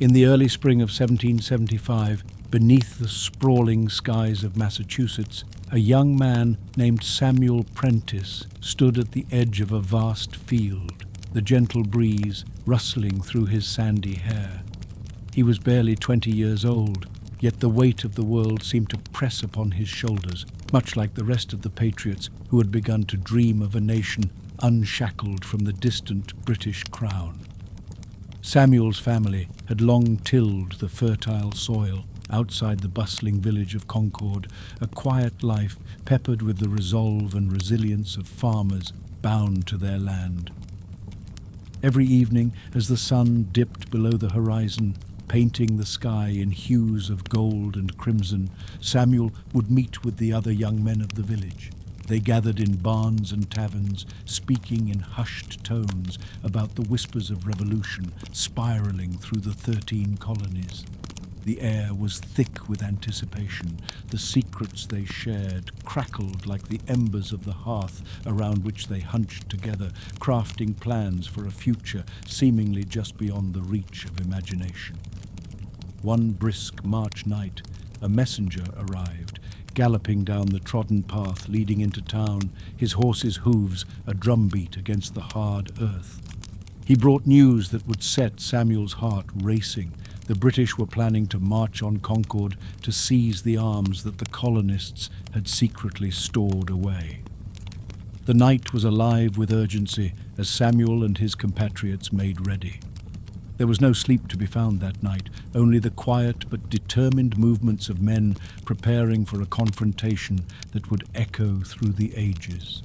In the early spring of 1775, beneath the sprawling skies of Massachusetts, a young man named Samuel Prentiss stood at the edge of a vast field, the gentle breeze rustling through his sandy hair. He was barely 20 years old, yet the weight of the world seemed to press upon his shoulders, much like the rest of the patriots who had begun to dream of a nation unshackled from the distant British crown. Samuel's family had long tilled the fertile soil outside the bustling village of Concord, a quiet life peppered with the resolve and resilience of farmers bound to their land. Every evening, as the sun dipped below the horizon, painting the sky in hues of gold and crimson, Samuel would meet with the other young men of the village. They gathered in barns and taverns, speaking in hushed tones about the whispers of revolution spiraling through the 13 colonies. The air was thick with anticipation. The secrets they shared crackled like the embers of the hearth around which they hunched together, crafting plans for a future seemingly just beyond the reach of imagination. One brisk March night, a messenger arrived, galloping down the trodden path leading into town, his horse's hooves a drumbeat against the hard earth. He brought news that would set Samuel's heart racing. The British were planning to march on Concord to seize the arms that the colonists had secretly stored away. The night was alive with urgency as Samuel and his compatriots made ready. There was no sleep to be found that night, only the quiet but determined movements of men preparing for a confrontation that would echo through the ages.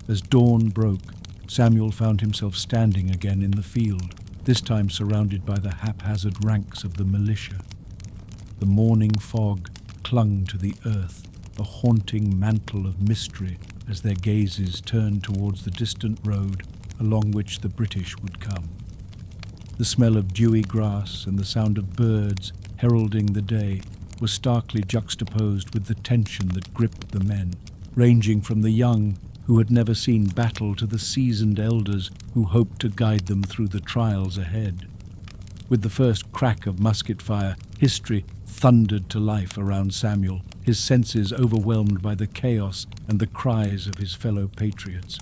As dawn broke, Samuel found himself standing again in the field, this time surrounded by the haphazard ranks of the militia. The morning fog clung to the earth, a haunting mantle of mystery as their gazes turned towards the distant road along which the British would come. The smell of dewy grass and the sound of birds heralding the day was starkly juxtaposed with the tension that gripped the men, ranging from the young who had never seen battle to the seasoned elders who hoped to guide them through the trials ahead. With the first crack of musket fire, history thundered to life around Samuel, his senses overwhelmed by the chaos and the cries of his fellow patriots.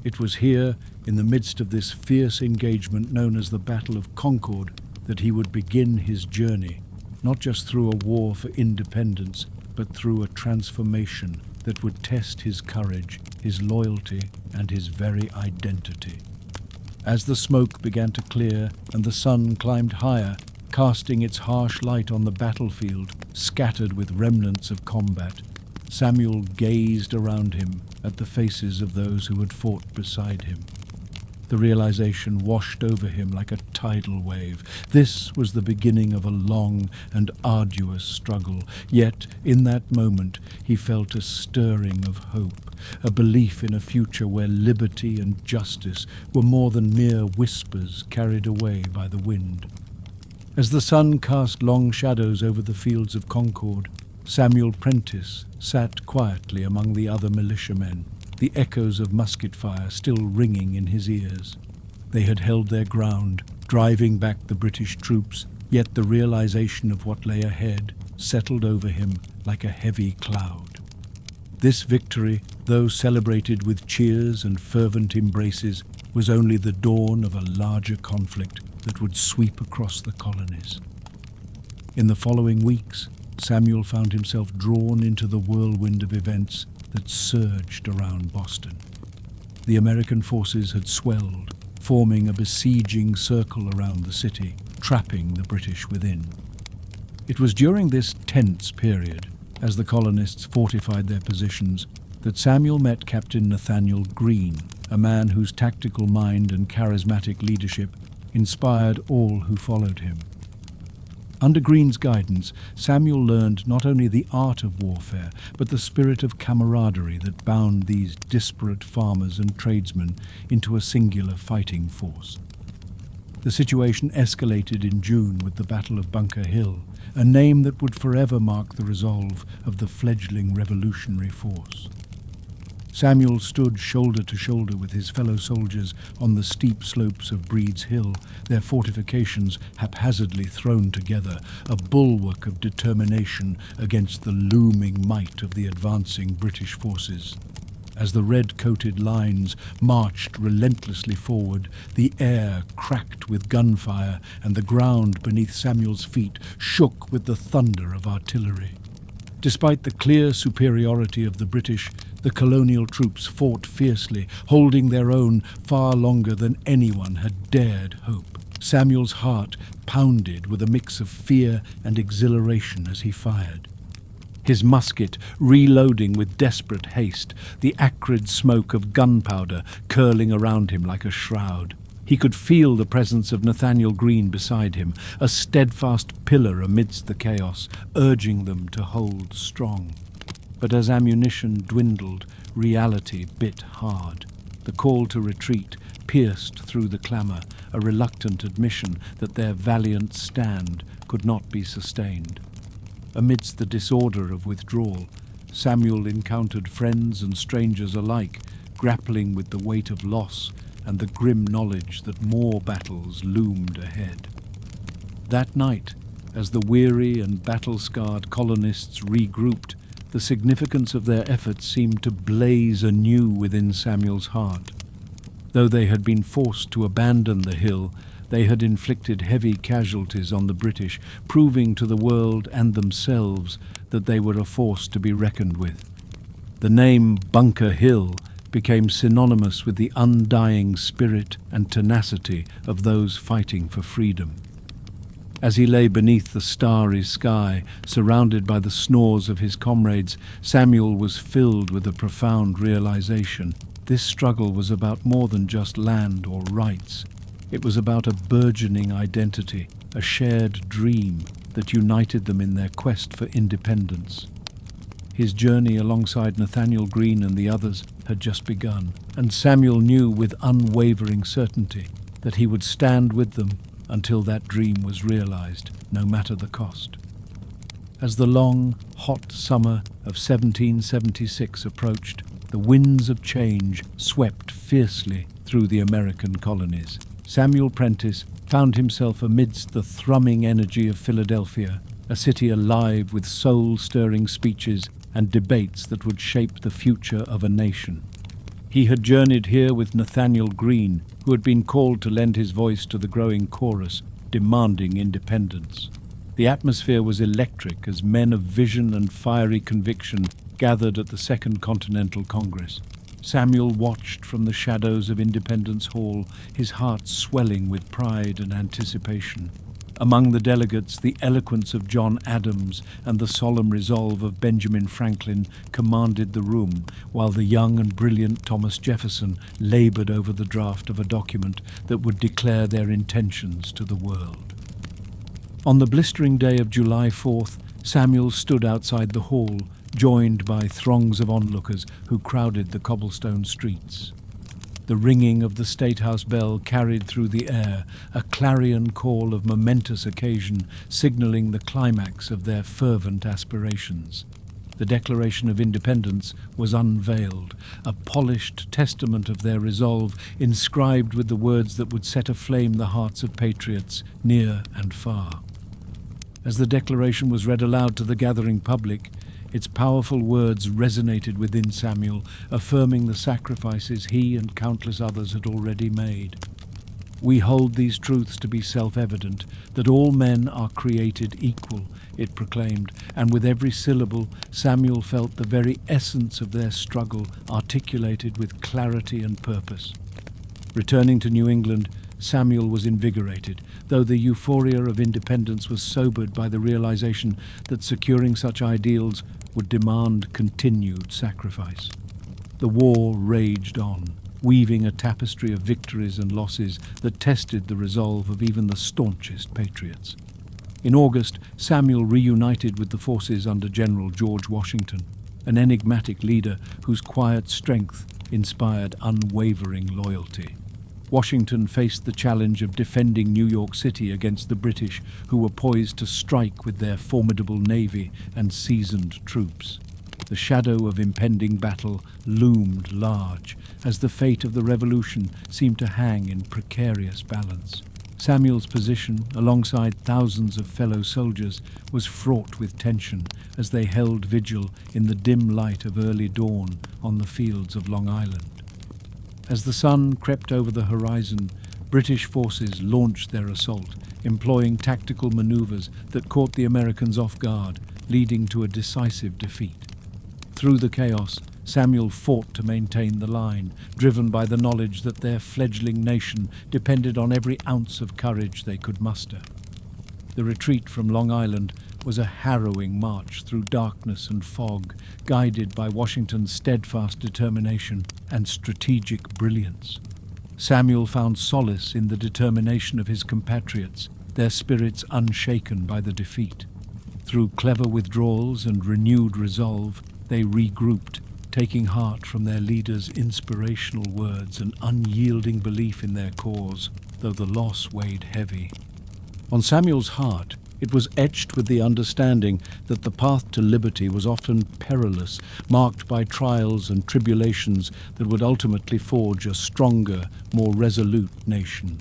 It was here, in the midst of this fierce engagement known as the Battle of Concord, that he would begin his journey, not just through a war for independence, but through a transformation that would test his courage, his loyalty, and his very identity. As the smoke began to clear and the sun climbed higher, casting its harsh light on the battlefield, scattered with remnants of combat, Samuel gazed around him at the faces of those who had fought beside him. The realization washed over him like a tidal wave. This was the beginning of a long and arduous struggle, yet in that moment he felt a stirring of hope, a belief in a future where liberty and justice were more than mere whispers carried away by the wind. As the sun cast long shadows over the fields of Concord, Samuel Prentiss sat quietly among the other militiamen, the echoes of musket fire still ringing in his ears. They had held their ground, driving back the British troops, yet the realization of what lay ahead settled over him like a heavy cloud. This victory, though celebrated with cheers and fervent embraces, was only the dawn of a larger conflict that would sweep across the colonies. In the following weeks, Samuel found himself drawn into the whirlwind of events that surged around Boston. The American forces had swelled, forming a besieging circle around the city, trapping the British within. It was during this tense period, as the colonists fortified their positions, that Samuel met Captain Nathaniel Greene, a man whose tactical mind and charismatic leadership inspired all who followed him. Under Greene's guidance, Samuel learned not only the art of warfare, but the spirit of camaraderie that bound these disparate farmers and tradesmen into a singular fighting force. The situation escalated in June with the Battle of Bunker Hill, a name that would forever mark the resolve of the fledgling revolutionary force. Samuel stood shoulder to shoulder with his fellow soldiers on the steep slopes of Breed's Hill, their fortifications haphazardly thrown together, a bulwark of determination against the looming might of the advancing British forces. As the red-coated lines marched relentlessly forward, the air cracked with gunfire, and the ground beneath Samuel's feet shook with the thunder of artillery. Despite the clear superiority of the British, the colonial troops fought fiercely, holding their own far longer than anyone had dared hope. Samuel's heart pounded with a mix of fear and exhilaration as he fired. His musket reloading with desperate haste, the acrid smoke of gunpowder curling around him like a shroud. He could feel the presence of Nathaniel Greene beside him, a steadfast pillar amidst the chaos, urging them to hold strong. But as ammunition dwindled, reality bit hard. The call to retreat pierced through the clamour, a reluctant admission that their valiant stand could not be sustained. Amidst the disorder of withdrawal, Samuel encountered friends and strangers alike, grappling with the weight of loss and the grim knowledge that more battles loomed ahead. That night, as the weary and battle-scarred colonists regrouped, the significance of their efforts seemed to blaze anew within Samuel's heart. Though they had been forced to abandon the hill, they had inflicted heavy casualties on the British, proving to the world and themselves that they were a force to be reckoned with. The name Bunker Hill became synonymous with the undying spirit and tenacity of those fighting for freedom. As he lay beneath the starry sky, surrounded by the snores of his comrades, Samuel was filled with a profound realization. This struggle was about more than just land or rights. It was about a burgeoning identity, a shared dream that united them in their quest for independence. His journey alongside Nathaniel Greene and the others had just begun, and Samuel knew with unwavering certainty that he would stand with them until that dream was realized, no matter the cost. As the long, hot summer of 1776 approached, the winds of change swept fiercely through the American colonies. Samuel Prentiss found himself amidst the thrumming energy of Philadelphia, a city alive with soul-stirring speeches and debates that would shape the future of a nation. He had journeyed here with Nathaniel Greene, who had been called to lend his voice to the growing chorus demanding independence. The atmosphere was electric as men of vision and fiery conviction gathered at the Second Continental Congress. Samuel watched from the shadows of Independence Hall, his heart swelling with pride and anticipation. Among the delegates, the eloquence of John Adams and the solemn resolve of Benjamin Franklin commanded the room, while the young and brilliant Thomas Jefferson labored over the draft of a document that would declare their intentions to the world. On the blistering day of July 4th, Samuel stood outside the hall, joined by throngs of onlookers who crowded the cobblestone streets. The ringing of the State House bell carried through the air, a clarion call of momentous occasion, signaling the climax of their fervent aspirations. The Declaration of Independence was unveiled, a polished testament of their resolve, inscribed with the words that would set aflame the hearts of patriots near and far. As the Declaration was read aloud to the gathering public, its powerful words resonated within Samuel, affirming the sacrifices he and countless others had already made. "We hold these truths to be self-evident, that all men are created equal," it proclaimed, and with every syllable Samuel felt the very essence of their struggle articulated with clarity and purpose. Returning to New England, Samuel was invigorated, though the euphoria of independence was sobered by the realization that securing such ideals would demand continued sacrifice. The war raged on, weaving a tapestry of victories and losses that tested the resolve of even the staunchest patriots. In August, Samuel reunited with the forces under General George Washington, an enigmatic leader whose quiet strength inspired unwavering loyalty. Washington faced the challenge of defending New York City against the British, who were poised to strike with their formidable navy and seasoned troops. The shadow of impending battle loomed large, as the fate of the revolution seemed to hang in precarious balance. Samuel's position, alongside thousands of fellow soldiers, was fraught with tension as they held vigil in the dim light of early dawn on the fields of Long Island. As the sun crept over the horizon, British forces launched their assault, employing tactical maneuvers that caught the Americans off guard, leading to a decisive defeat. Through the chaos, Samuel fought to maintain the line, driven by the knowledge that their fledgling nation depended on every ounce of courage they could muster. The retreat from Long Island was a harrowing march through darkness and fog, guided by Washington's steadfast determination and strategic brilliance. Samuel found solace in the determination of his compatriots, their spirits unshaken by the defeat. Through clever withdrawals and renewed resolve, they regrouped, taking heart from their leader's inspirational words and unyielding belief in their cause, though the loss weighed heavy. On Samuel's heart, it was etched with the understanding that the path to liberty was often perilous, marked by trials and tribulations that would ultimately forge a stronger, more resolute nation.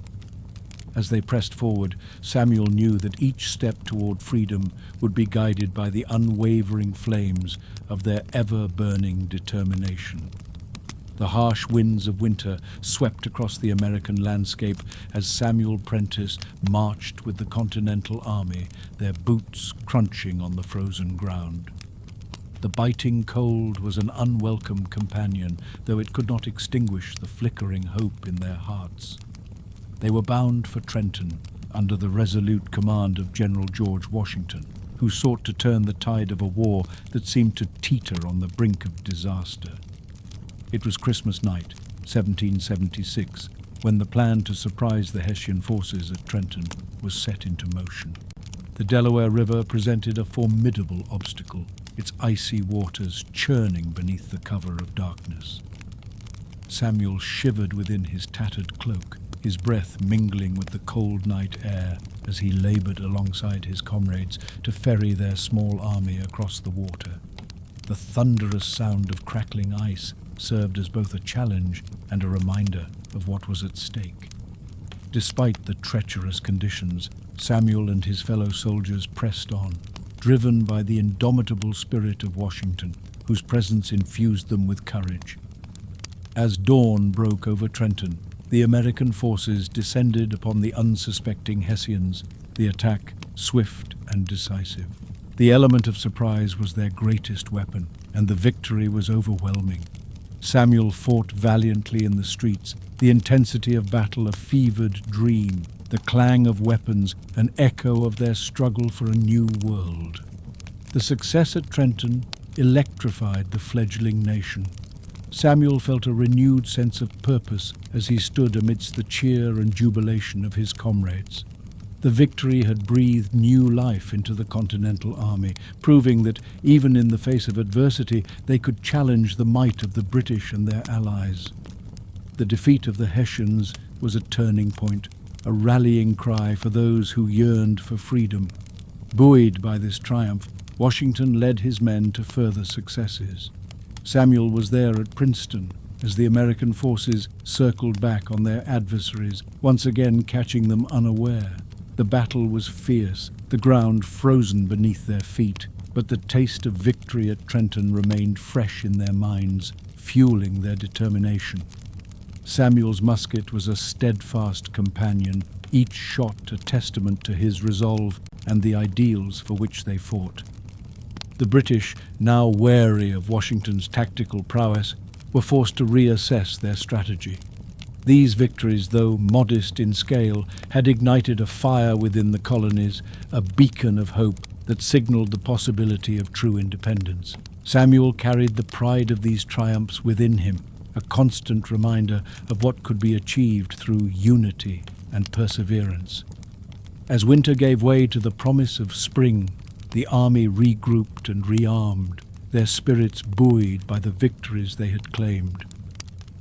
As they pressed forward, Samuel knew that each step toward freedom would be guided by the unwavering flames of their ever-burning determination. The harsh winds of winter swept across the American landscape as Samuel Prentiss marched with the Continental Army, their boots crunching on the frozen ground. The biting cold was an unwelcome companion, though it could not extinguish the flickering hope in their hearts. They were bound for Trenton, under the resolute command of General George Washington, who sought to turn the tide of a war that seemed to teeter on the brink of disaster. It was Christmas night, 1776, when the plan to surprise the Hessian forces at Trenton was set into motion. The Delaware River presented a formidable obstacle, its icy waters churning beneath the cover of darkness. Samuel shivered within his tattered cloak, his breath mingling with the cold night air as he labored alongside his comrades to ferry their small army across the water. The thunderous sound of crackling ice served as both a challenge and a reminder of what was at stake. Despite the treacherous conditions, Samuel and his fellow soldiers pressed on, driven by the indomitable spirit of Washington, whose presence infused them with courage. As dawn broke over Trenton, the American forces descended upon the unsuspecting Hessians, the attack swift and decisive. The element of surprise was their greatest weapon, and the victory was overwhelming. Samuel fought valiantly in the streets, the intensity of battle a fevered dream, the clang of weapons an echo of their struggle for a new world. The success at Trenton electrified the fledgling nation. Samuel felt a renewed sense of purpose as he stood amidst the cheer and jubilation of his comrades. The victory had breathed new life into the Continental Army, proving that even in the face of adversity they could challenge the might of the British and their allies. The defeat of the Hessians was a turning point, a rallying cry for those who yearned for freedom. Buoyed by this triumph, Washington led his men to further successes. Samuel was there at Princeton as the American forces circled back on their adversaries, once again catching them unaware. The battle was fierce, the ground frozen beneath their feet, but the taste of victory at Trenton remained fresh in their minds, fueling their determination. Samuel's musket was a steadfast companion, each shot a testament to his resolve and the ideals for which they fought. The British, now wary of Washington's tactical prowess, were forced to reassess their strategy. These victories, though modest in scale, had ignited a fire within the colonies, a beacon of hope that signaled the possibility of true independence. Samuel carried the pride of these triumphs within him, a constant reminder of what could be achieved through unity and perseverance. As winter gave way to the promise of spring, the army regrouped and rearmed, their spirits buoyed by the victories they had claimed.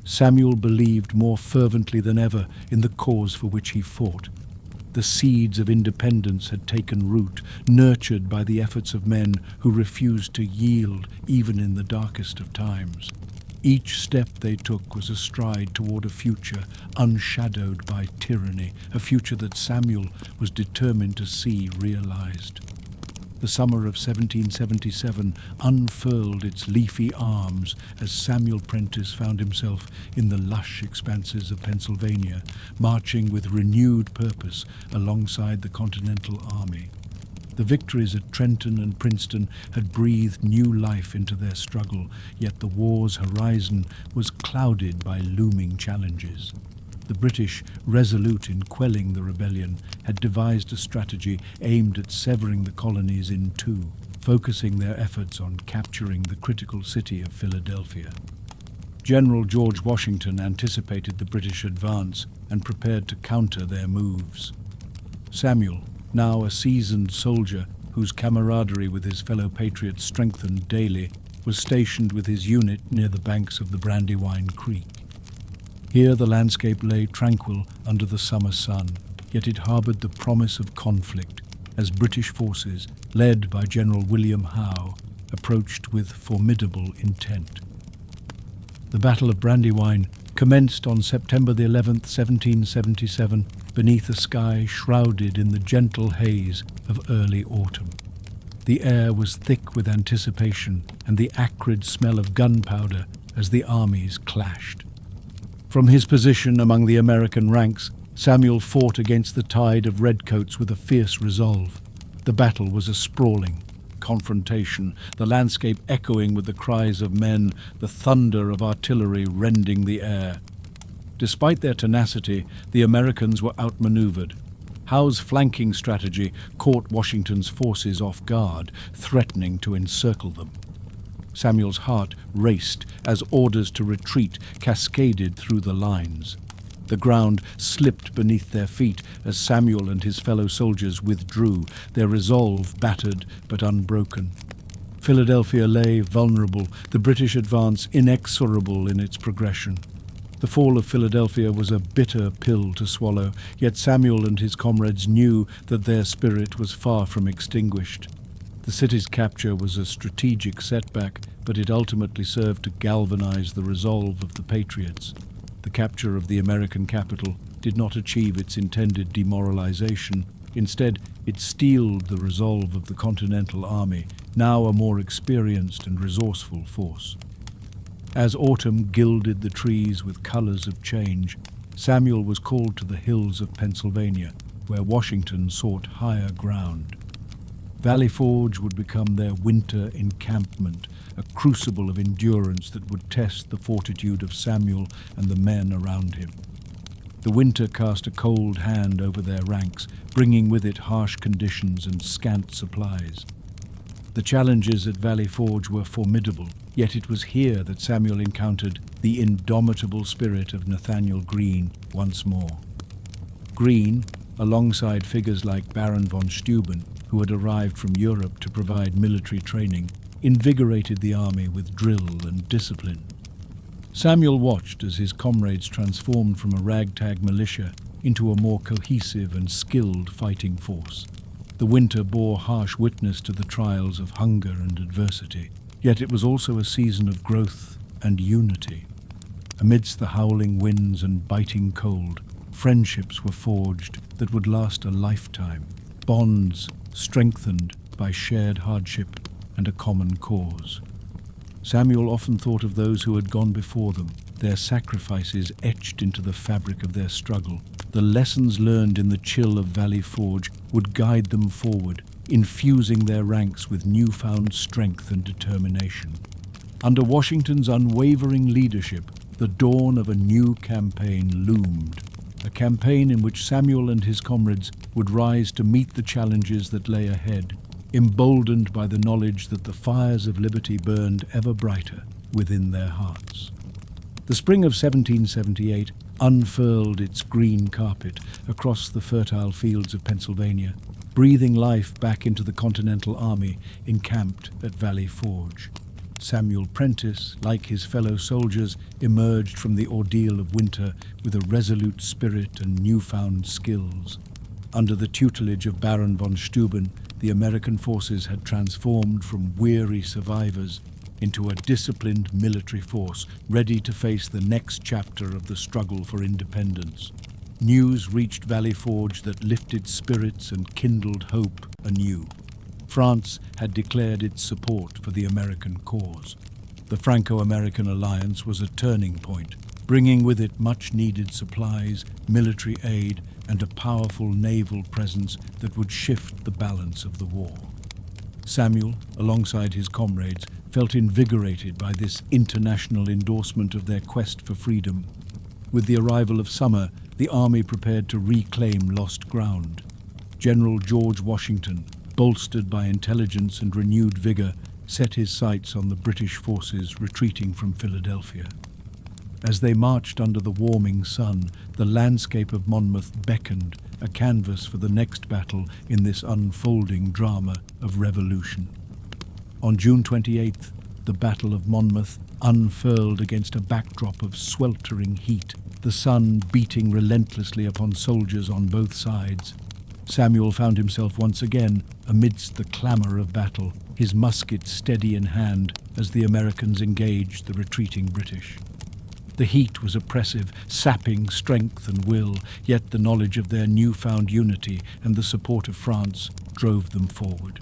Samuel believed more fervently than ever in the cause for which he fought. The seeds of independence had taken root, nurtured by the efforts of men who refused to yield even in the darkest of times. Each step they took was a stride toward a future unshadowed by tyranny, a future that Samuel was determined to see realized. The summer of 1777 unfurled its leafy arms as Samuel Prentiss found himself in the lush expanses of Pennsylvania, marching with renewed purpose alongside the Continental Army. The victories at Trenton and Princeton had breathed new life into their struggle, yet the war's horizon was clouded by looming challenges. The British, resolute in quelling the rebellion, had devised a strategy aimed at severing the colonies in two, focusing their efforts on capturing the critical city of Philadelphia. General George Washington anticipated the British advance and prepared to counter their moves. Samuel, now a seasoned soldier whose camaraderie with his fellow patriots strengthened daily, was stationed with his unit near the banks of the Brandywine Creek. Here the landscape lay tranquil under the summer sun, yet it harbored the promise of conflict as British forces, led by General William Howe, approached with formidable intent. The Battle of Brandywine commenced on September the 11th, 1777, beneath a sky shrouded in the gentle haze of early autumn. The air was thick with anticipation and the acrid smell of gunpowder as the armies clashed. From his position among the American ranks, Samuel fought against the tide of redcoats with a fierce resolve. The battle was a sprawling confrontation, the landscape echoing with the cries of men, the thunder of artillery rending the air. Despite their tenacity, the Americans were outmaneuvered. Howe's flanking strategy caught Washington's forces off guard, threatening to encircle them. Samuel's heart raced as orders to retreat cascaded through the lines. The ground slipped beneath their feet as Samuel and his fellow soldiers withdrew, their resolve battered but unbroken. Philadelphia lay vulnerable, the British advance inexorable in its progression. The fall of Philadelphia was a bitter pill to swallow, yet Samuel and his comrades knew that their spirit was far from extinguished. The city's capture was a strategic setback, but it ultimately served to galvanize the resolve of the patriots. The capture of the American capital did not achieve its intended demoralization. Instead, it steeled the resolve of the Continental Army, now a more experienced and resourceful force. As autumn gilded the trees with colors of change, Samuel was called to the hills of Pennsylvania, where Washington sought higher ground. Valley Forge would become their winter encampment, a crucible of endurance that would test the fortitude of Samuel and the men around him. The winter cast a cold hand over their ranks, bringing with it harsh conditions and scant supplies. The challenges at Valley Forge were formidable, yet it was here that Samuel encountered the indomitable spirit of Nathaniel Greene once more. Greene, alongside figures like Baron von Steuben, who had arrived from Europe to provide military training, invigorated the army with drill and discipline. Samuel watched as his comrades transformed from a ragtag militia into a more cohesive and skilled fighting force. The winter bore harsh witness to the trials of hunger and adversity, yet it was also a season of growth and unity. Amidst the howling winds and biting cold, friendships were forged that would last a lifetime, bonds strengthened by shared hardship and a common cause. Samuel often thought of those who had gone before them, their sacrifices etched into the fabric of their struggle. The lessons learned in the chill of Valley Forge would guide them forward, infusing their ranks with newfound strength and determination. Under Washington's unwavering leadership, the dawn of a new campaign loomed, a campaign in which Samuel and his comrades would rise to meet the challenges that lay ahead, emboldened by the knowledge that the fires of liberty burned ever brighter within their hearts. The spring of 1778 unfurled its green carpet across the fertile fields of Pennsylvania, breathing life back into the Continental Army encamped at Valley Forge. Samuel Prentiss, like his fellow soldiers, emerged from the ordeal of winter with a resolute spirit and newfound skills. Under the tutelage of Baron von Steuben, the American forces had transformed from weary survivors into a disciplined military force ready to face the next chapter of the struggle for independence. News reached Valley Forge that lifted spirits and kindled hope anew. France had declared its support for the American cause. The Franco-American alliance was a turning point, bringing with it much-needed supplies, military aid, and a powerful naval presence that would shift the balance of the war. Samuel, alongside his comrades, felt invigorated by this international endorsement of their quest for freedom. With the arrival of summer, the army prepared to reclaim lost ground. General George Washington, bolstered by intelligence and renewed vigor, set his sights on the British forces retreating from Philadelphia. As they marched under the warming sun, the landscape of Monmouth beckoned, a canvas for the next battle in this unfolding drama of revolution. On June 28th, the Battle of Monmouth unfurled against a backdrop of sweltering heat, the sun beating relentlessly upon soldiers on both sides. Samuel found himself once again amidst the clamor of battle, his musket steady in hand as the Americans engaged the retreating British. The heat was oppressive, sapping strength and will, yet the knowledge of their newfound unity and the support of France drove them forward.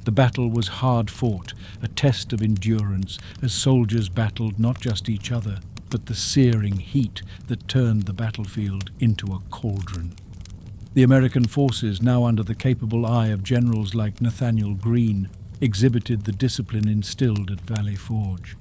The battle was hard fought, a test of endurance, as soldiers battled not just each other, but the searing heat that turned the battlefield into a cauldron. The American forces, now under the capable eye of generals like Nathaniel Greene, exhibited the discipline instilled at Valley Forge.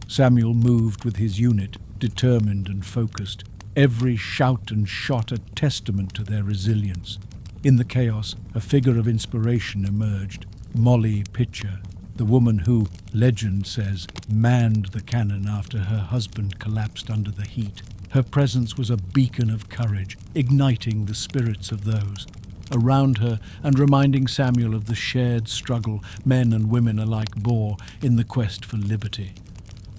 Samuel moved with his unit, determined and focused, every shout and shot a testament to their resilience. In the chaos, a figure of inspiration emerged, Molly Pitcher, the woman who, legend says, manned the cannon after her husband collapsed under the heat. Her presence was a beacon of courage, igniting the spirits of those around her and reminding Samuel of the shared struggle men and women alike bore in the quest for liberty.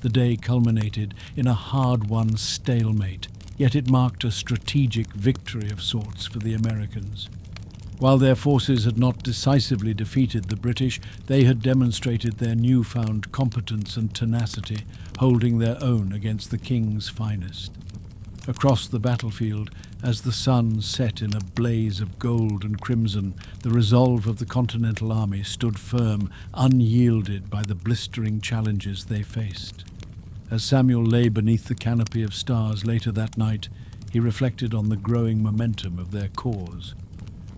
The day culminated in a hard-won stalemate, yet it marked a strategic victory of sorts for the Americans. While their forces had not decisively defeated the British, they had demonstrated their newfound competence and tenacity, holding their own against the King's finest. Across the battlefield, as the sun set in a blaze of gold and crimson, the resolve of the Continental Army stood firm, unyielded by the blistering challenges they faced. As Samuel lay beneath the canopy of stars later that night, he reflected on the growing momentum of their cause.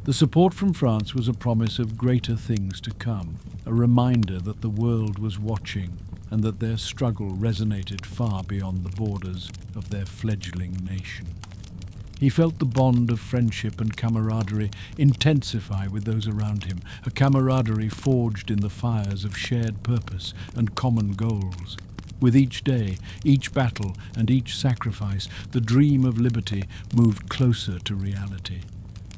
The support from France was a promise of greater things to come, a reminder that the world was watching and that their struggle resonated far beyond the borders of their fledgling nation. He felt the bond of friendship and camaraderie intensify with those around him, a camaraderie forged in the fires of shared purpose and common goals. With each day, each battle, and each sacrifice, the dream of liberty moved closer to reality.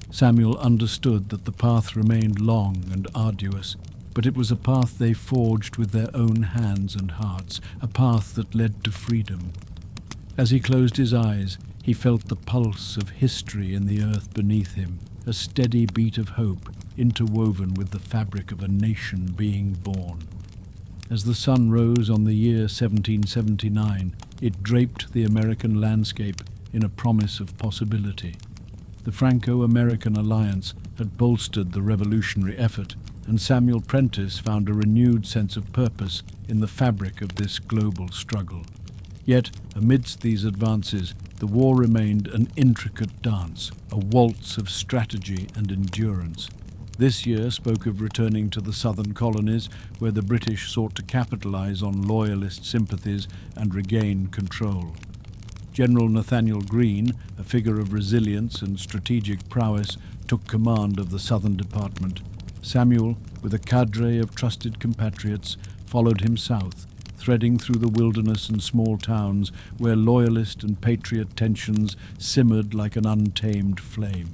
Samuel understood that the path remained long and arduous, but it was a path they forged with their own hands and hearts, a path that led to freedom. As he closed his eyes, he felt the pulse of history in the earth beneath him, a steady beat of hope interwoven with the fabric of a nation being born. As the sun rose on the year 1779, it draped the American landscape in a promise of possibility. The Franco-American alliance had bolstered the revolutionary effort, and Samuel Prentiss found a renewed sense of purpose in the fabric of this global struggle. Yet, amidst these advances, the war remained an intricate dance, a waltz of strategy and endurance. This year spoke of returning to the southern colonies, where the British sought to capitalize on loyalist sympathies and regain control. General Nathaniel Greene, a figure of resilience and strategic prowess, took command of the Southern Department. Samuel, with a cadre of trusted compatriots, followed him south, threading through the wilderness and small towns where loyalist and patriot tensions simmered like an untamed flame.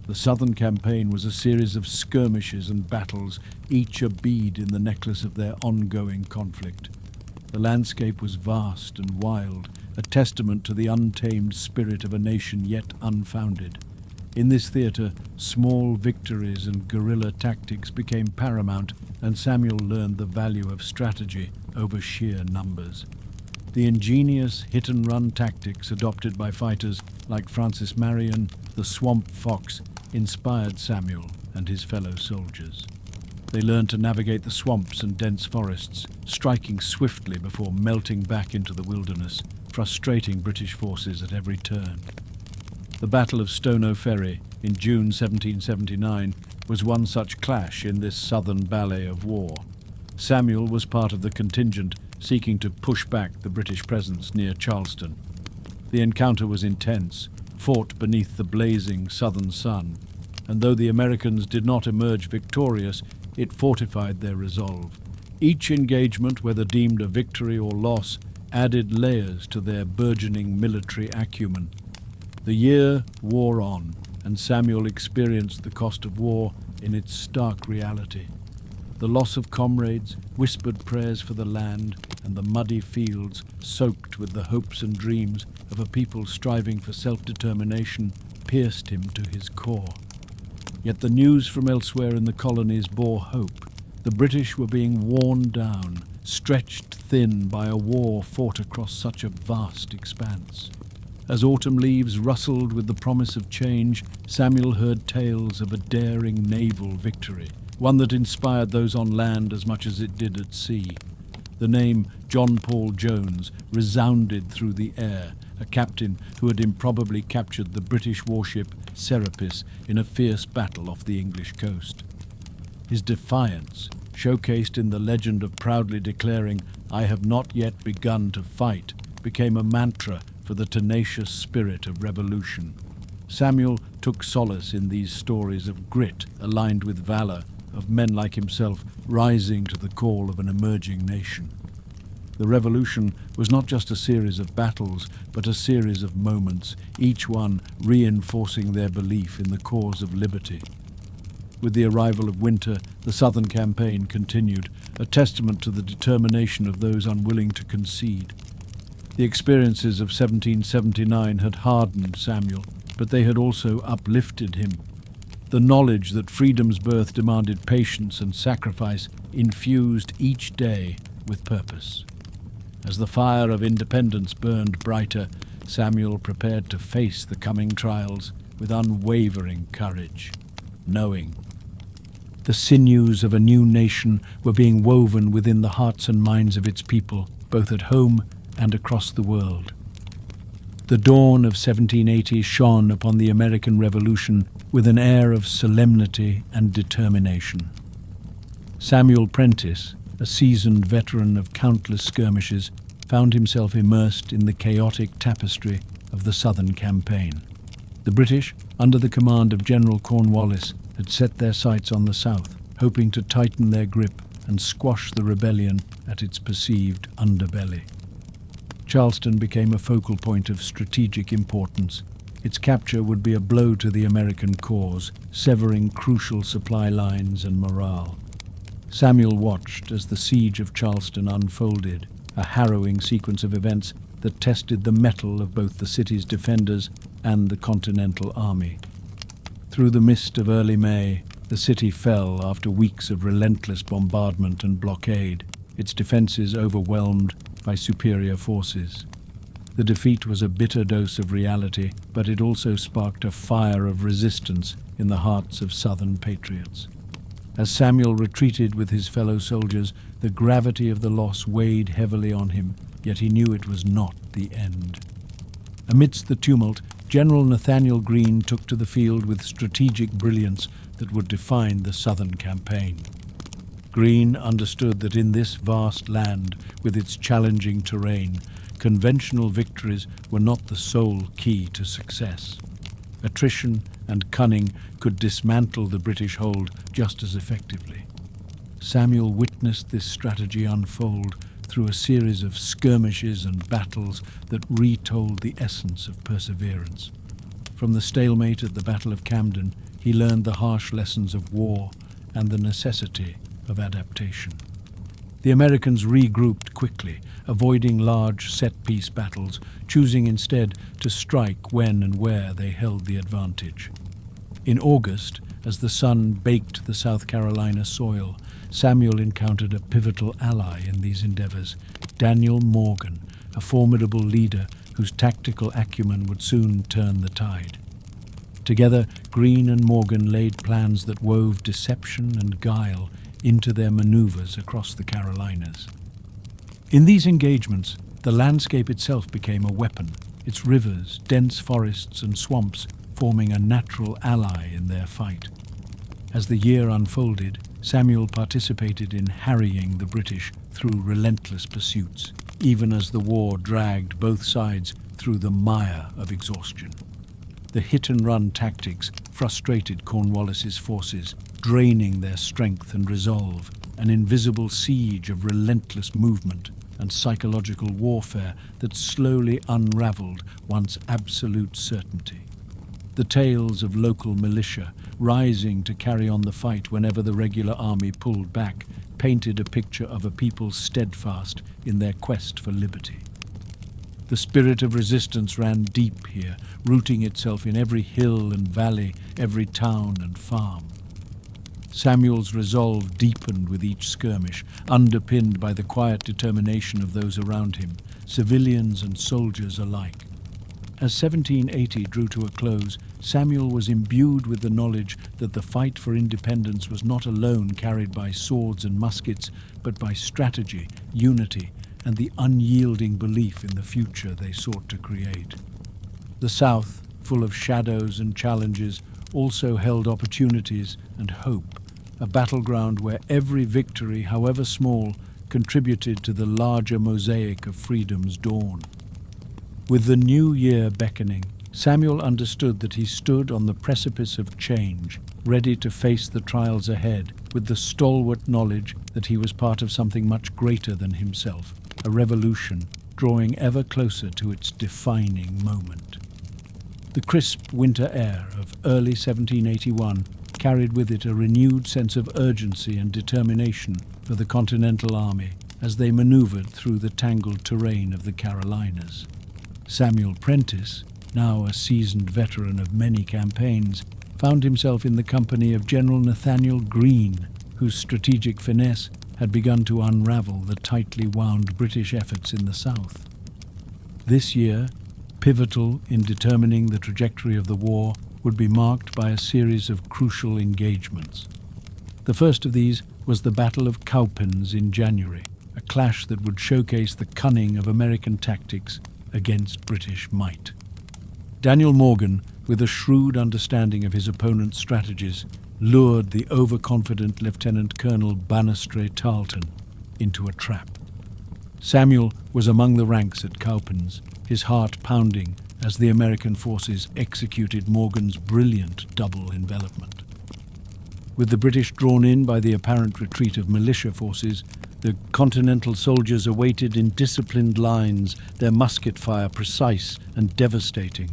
The Southern campaign was a series of skirmishes and battles, each a bead in the necklace of their ongoing conflict. The landscape was vast and wild, a testament to the untamed spirit of a nation yet unfounded. In this theatre, small victories and guerrilla tactics became paramount, and Samuel learned the value of strategy over sheer numbers. The ingenious hit-and-run tactics adopted by fighters like Francis Marion, the Swamp Fox, inspired Samuel and his fellow soldiers. They learned to navigate the swamps and dense forests, striking swiftly before melting back into the wilderness, frustrating British forces at every turn. The Battle of Stono Ferry in June 1779 was one such clash in this southern ballet of war. Samuel was part of the contingent seeking to push back the British presence near Charleston. The encounter was intense, fought beneath the blazing southern sun, and though the Americans did not emerge victorious, it fortified their resolve. Each engagement, whether deemed a victory or loss, added layers to their burgeoning military acumen. The year wore on, and Samuel experienced the cost of war in its stark reality. The loss of comrades, whispered prayers for the land, and the muddy fields soaked with the hopes and dreams of a people striving for self-determination pierced him to his core. Yet the news from elsewhere in the colonies bore hope. The British were being worn down, stretched thin by a war fought across such a vast expanse. As autumn leaves rustled with the promise of change, Samuel heard tales of a daring naval victory, one that inspired those on land as much as it did at sea. The name John Paul Jones resounded through the air, a captain who had improbably captured the British warship Serapis in a fierce battle off the English coast. His defiance, showcased in the legend of proudly declaring, "I have not yet begun to fight," became a mantra for the tenacious spirit of revolution. Samuel took solace in these stories of grit aligned with valor, of men like himself rising to the call of an emerging nation. The revolution was not just a series of battles, but a series of moments, each one reinforcing their belief in the cause of liberty. With the arrival of winter, the Southern campaign continued, a testament to the determination of those unwilling to concede. The experiences of 1779 had hardened Samuel, but they had also uplifted him. The knowledge that freedom's birth demanded patience and sacrifice infused each day with purpose. As the fire of independence burned brighter, Samuel prepared to face the coming trials with unwavering courage, knowing the sinews of a new nation were being woven within the hearts and minds of its people, both at home and across the world. The dawn of 1780 shone upon the American Revolution with an air of solemnity and determination. Samuel Prentiss, a seasoned veteran of countless skirmishes, found himself immersed in the chaotic tapestry of the Southern campaign. The British, under the command of General Cornwallis, had set their sights on the South, hoping to tighten their grip and squash the rebellion at its perceived underbelly. Charleston became a focal point of strategic importance. Its capture would be a blow to the American cause, severing crucial supply lines and morale. Samuel watched as the siege of Charleston unfolded, a harrowing sequence of events that tested the mettle of both the city's defenders and the Continental Army. Through the mist of early May, the city fell after weeks of relentless bombardment and blockade, its defenses overwhelmed by superior forces. The defeat was a bitter dose of reality, but it also sparked a fire of resistance in the hearts of Southern patriots. As Samuel retreated with his fellow soldiers, the gravity of the loss weighed heavily on him, yet he knew it was not the end. Amidst the tumult, General Nathaniel Greene took to the field with strategic brilliance that would define the Southern campaign. Greene understood that in this vast land, with its challenging terrain, conventional victories were not the sole key to success. Attrition and cunning could dismantle the British hold just as effectively. Samuel witnessed this strategy unfold through a series of skirmishes and battles that retold the essence of perseverance. From the stalemate at the Battle of Camden, he learned the harsh lessons of war and the necessity of adaptation. The Americans regrouped quickly, avoiding large set-piece battles, choosing instead to strike when and where they held the advantage. In August, as the sun baked the South Carolina soil, Samuel encountered a pivotal ally in these endeavors, Daniel Morgan, a formidable leader whose tactical acumen would soon turn the tide. Together, Greene and Morgan laid plans that wove deception and guile into their maneuvers across the Carolinas. In these engagements, the landscape itself became a weapon, its rivers, dense forests and swamps forming a natural ally in their fight. As the year unfolded, Samuel participated in harrying the British through relentless pursuits, even as the war dragged both sides through the mire of exhaustion. The hit-and-run tactics frustrated Cornwallis's forces, draining their strength and resolve, an invisible siege of relentless movement and psychological warfare that slowly unraveled once absolute certainty. The tales of local militia rising to carry on the fight whenever the regular army pulled back painted a picture of a people steadfast in their quest for liberty. The spirit of resistance ran deep here, rooting itself in every hill and valley, every town and farm. Samuel's resolve deepened with each skirmish, underpinned by the quiet determination of those around him, civilians and soldiers alike. As 1780 drew to a close, Samuel was imbued with the knowledge that the fight for independence was not alone carried by swords and muskets, but by strategy, unity, and the unyielding belief in the future they sought to create. The South, full of shadows and challenges, also held opportunities and hope, a battleground where every victory, however small, contributed to the larger mosaic of freedom's dawn. With the new year beckoning, Samuel understood that he stood on the precipice of change, ready to face the trials ahead, with the stalwart knowledge that he was part of something much greater than himself, a revolution drawing ever closer to its defining moment. The crisp winter air of early 1781 carried with it a renewed sense of urgency and determination for the Continental Army as they maneuvered through the tangled terrain of the Carolinas. Samuel Prentiss, now a seasoned veteran of many campaigns, found himself in the company of General Nathaniel Greene, whose strategic finesse had begun to unravel the tightly wound British efforts in the South. This year, pivotal in determining the trajectory of the war, would be marked by a series of crucial engagements. The first of these was the Battle of Cowpens in January, a clash that would showcase the cunning of American tactics against British might. Daniel Morgan, with a shrewd understanding of his opponent's strategies, lured the overconfident Lieutenant Colonel Banastre Tarleton into a trap. Samuel was among the ranks at Cowpens, his heart pounding as the American forces executed Morgan's brilliant double envelopment. With the British drawn in by the apparent retreat of militia forces, the Continental soldiers awaited in disciplined lines, their musket fire precise and devastating.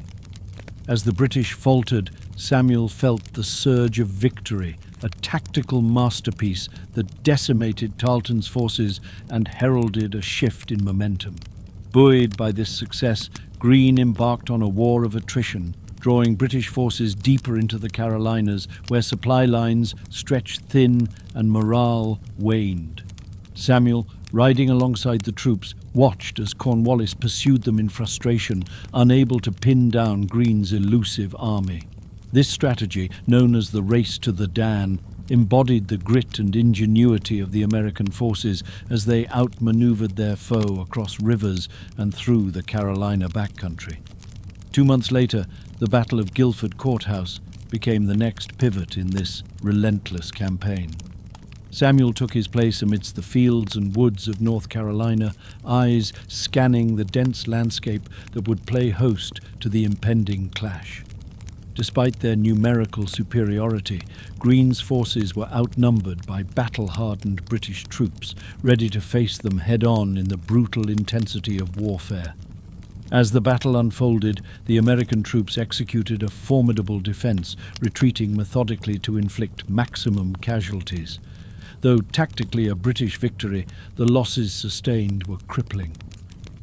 As the British faltered, Samuel felt the surge of victory, a tactical masterpiece that decimated Tarleton's forces and heralded a shift in momentum. Buoyed by this success, Greene embarked on a war of attrition, drawing British forces deeper into the Carolinas, where supply lines stretched thin and morale waned. Samuel, riding alongside the troops, watched as Cornwallis pursued them in frustration, unable to pin down Greene's elusive army. This strategy, known as the Race to the Dan, embodied the grit and ingenuity of the American forces as they outmaneuvered their foe across rivers and through the Carolina backcountry. 2 months later, the Battle of Guilford Courthouse became the next pivot in this relentless campaign. Samuel took his place amidst the fields and woods of North Carolina, eyes scanning the dense landscape that would play host to the impending clash. Despite their numerical superiority, Greene's forces were outnumbered by battle-hardened British troops, ready to face them head-on in the brutal intensity of warfare. As the battle unfolded, the American troops executed a formidable defense, retreating methodically to inflict maximum casualties. Though tactically a British victory, the losses sustained were crippling.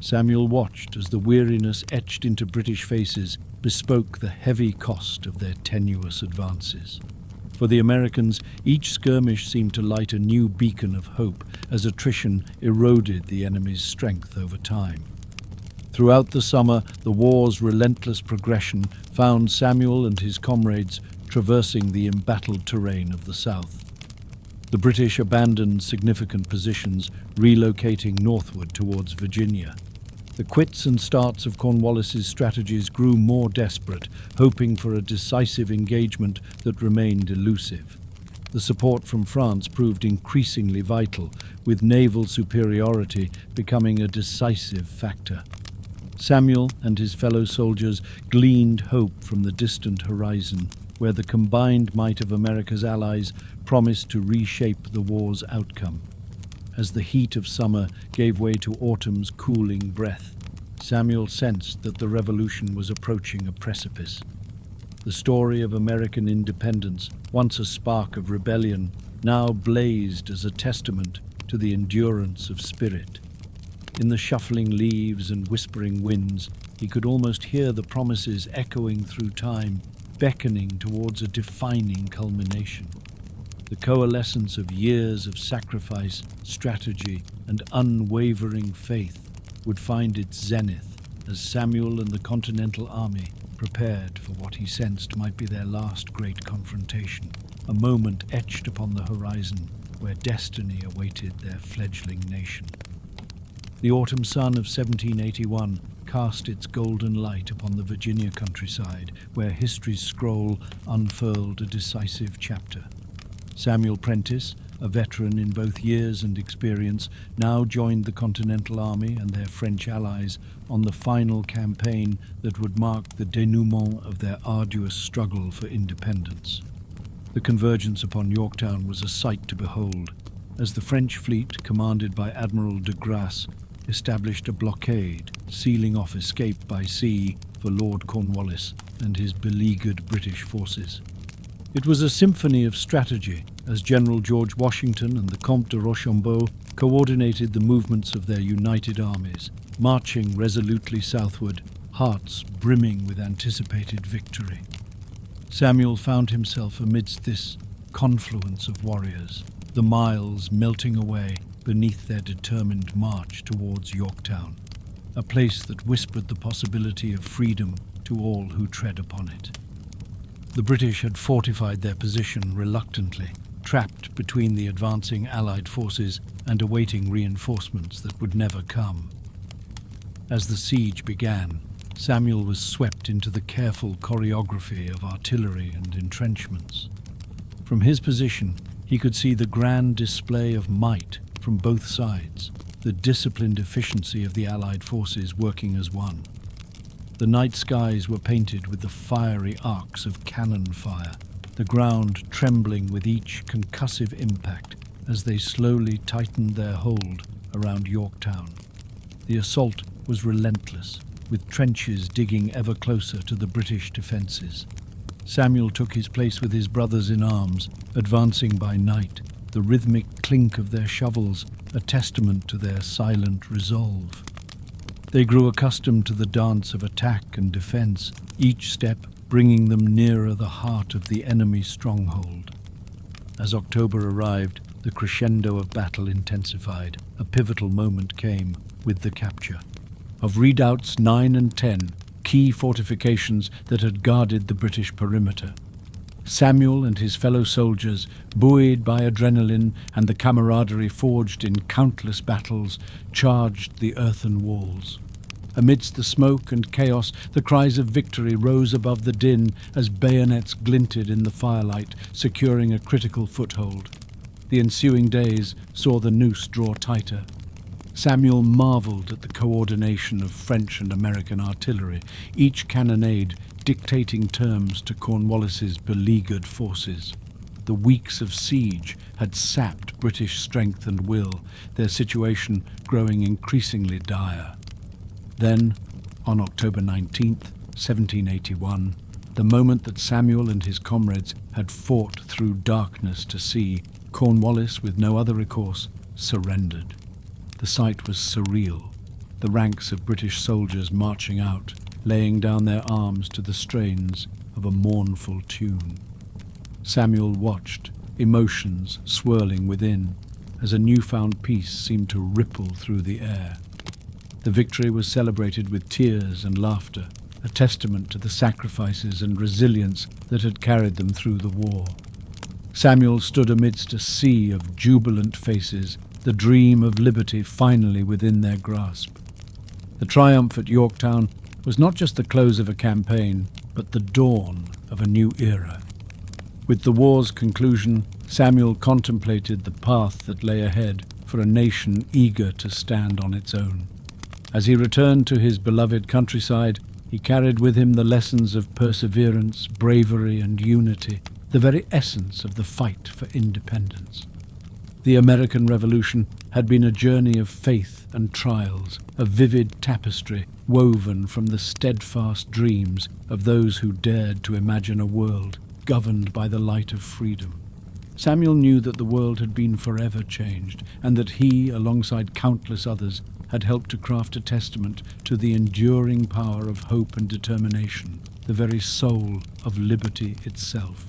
Samuel watched as the weariness etched into British faces bespoke the heavy cost of their tenuous advances. For the Americans, each skirmish seemed to light a new beacon of hope as attrition eroded the enemy's strength over time. Throughout the summer, the war's relentless progression found Samuel and his comrades traversing the embattled terrain of the South. The British abandoned significant positions, relocating northward towards Virginia. The quits and starts of Cornwallis's strategies grew more desperate, hoping for a decisive engagement that remained elusive. The support from France proved increasingly vital, with naval superiority becoming a decisive factor. Samuel and his fellow soldiers gleaned hope from the distant horizon, where the combined might of America's allies promised to reshape the war's outcome. As the heat of summer gave way to autumn's cooling breath, Samuel sensed that the revolution was approaching a precipice. The story of American independence, once a spark of rebellion, now blazed as a testament to the endurance of spirit. In the shuffling leaves and whispering winds, he could almost hear the promises echoing through time, beckoning towards a defining culmination. The coalescence of years of sacrifice, strategy, and unwavering faith would find its zenith as Samuel and the Continental Army prepared for what he sensed might be their last great confrontation, a moment etched upon the horizon where destiny awaited their fledgling nation. The autumn sun of 1781 cast its golden light upon the Virginia countryside, where history's scroll unfurled a decisive chapter. Samuel Prentiss, a veteran in both years and experience, now joined the Continental Army and their French allies on the final campaign that would mark the denouement of their arduous struggle for independence. The convergence upon Yorktown was a sight to behold, as the French fleet, commanded by Admiral de Grasse, established a blockade, sealing off escape by sea for Lord Cornwallis and his beleaguered British forces. It was a symphony of strategy, as General George Washington and the Comte de Rochambeau coordinated the movements of their united armies, marching resolutely southward, hearts brimming with anticipated victory. Samuel found himself amidst this confluence of warriors, the miles melting away beneath their determined march towards Yorktown, a place that whispered the possibility of freedom to all who tread upon it. The British had fortified their position reluctantly, trapped between the advancing Allied forces and awaiting reinforcements that would never come. As the siege began, Samuel was swept into the careful choreography of artillery and entrenchments. From his position, he could see the grand display of might from both sides, the disciplined efficiency of the Allied forces working as one. The night skies were painted with the fiery arcs of cannon fire, the ground trembling with each concussive impact as they slowly tightened their hold around Yorktown. The assault was relentless, with trenches digging ever closer to the British defences. Samuel took his place with his brothers in arms, advancing by night, the rhythmic clink of their shovels a testament to their silent resolve. They grew accustomed to the dance of attack and defence, each step bringing them nearer the heart of the enemy stronghold. As October arrived, the crescendo of battle intensified. A pivotal moment came with the capture of redoubts 9 and 10, key fortifications that had guarded the British perimeter. Samuel and his fellow soldiers, buoyed by adrenaline and the camaraderie forged in countless battles, charged the earthen walls. Amidst the smoke and chaos, the cries of victory rose above the din as bayonets glinted in the firelight, securing a critical foothold. The ensuing days saw the noose draw tighter. Samuel marveled at the coordination of French and American artillery, each cannonade dictating terms to Cornwallis's beleaguered forces. The weeks of siege had sapped British strength and will, their situation growing increasingly dire. Then, on October 19th, 1781, the moment that Samuel and his comrades had fought through darkness to see, Cornwallis, with no other recourse, surrendered. The sight was surreal. the ranks of British soldiers marching out, laying down their arms to the strains of a mournful tune. Samuel watched, emotions swirling within, as a newfound peace seemed to ripple through the air. The victory was celebrated with tears and laughter, a testament to the sacrifices and resilience that had carried them through the war. Samuel stood amidst a sea of jubilant faces, the dream of liberty finally within their grasp. The triumph at Yorktown was not just the close of a campaign, but the dawn of a new era. With the war's conclusion, Samuel contemplated the path that lay ahead for a nation eager to stand on its own. As he returned to his beloved countryside, he carried with him the lessons of perseverance, bravery, and unity, the very essence of the fight for independence. The American Revolution had been a journey of faith and trials, a vivid tapestry woven from the steadfast dreams of those who dared to imagine a world governed by the light of freedom. Samuel knew that the world had been forever changed, and that he, alongside countless others, had helped to craft a testament to the enduring power of hope and determination, the very soul of liberty itself.